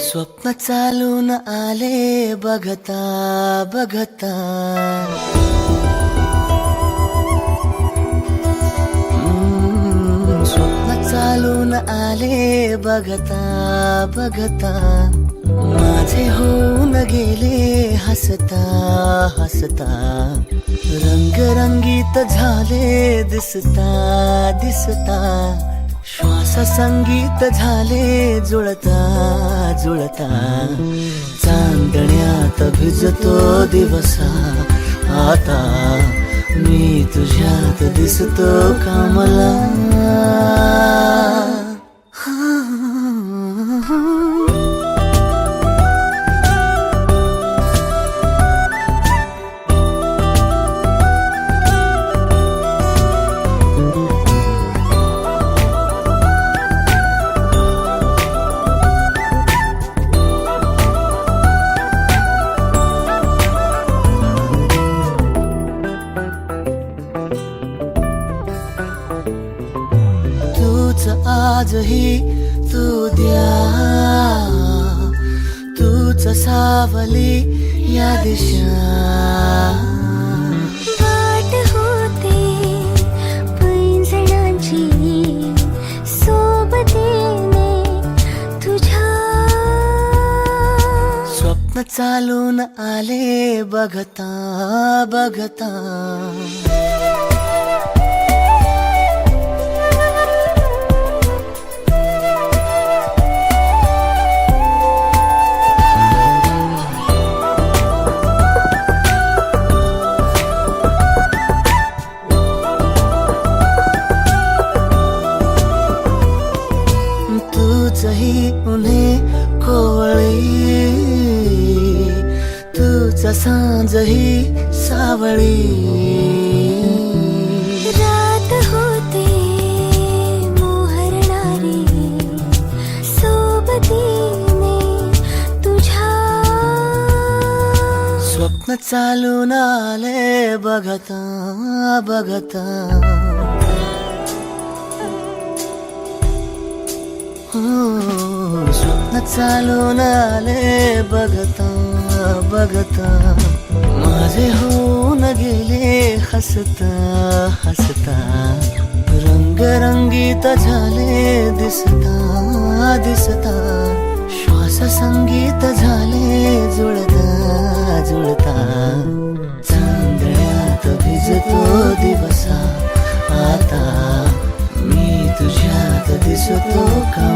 स्वप्न चालून आले बघता बघता, स्वप्न चालून आले बघता बघता, माझे होऊन गेले हसता हसता, रंगरंगीत झाले दिसता दिसता, श्वास संगीत झाले जुळता जुळता, चांदण्यात भिजतो दिवसा आता, मी तुझ्यात दिसतो कामला. आजही तू द्या, तूच सावली या दिशा, वाट होते पैंजणांची सोबतीने तुझ्या. स्वप्न चालून आले बघता बघता, तुझही उन्हे कोवळी, तुझ सांजही सावळी, रात होते मोहरणारी सोबतीने तुझ्या. स्वप्न चालून आले बघता बघता, स्वप्न चालून आले बघता बघता, माझे होऊन गेले हसता हसता, रंगरंगीत झाले दिसता दिसता, श्वास संगीत झाले जुळता जुळता, चांदण्यात भिजतो दिवसा आता, मी तुझ्यात दिसतो का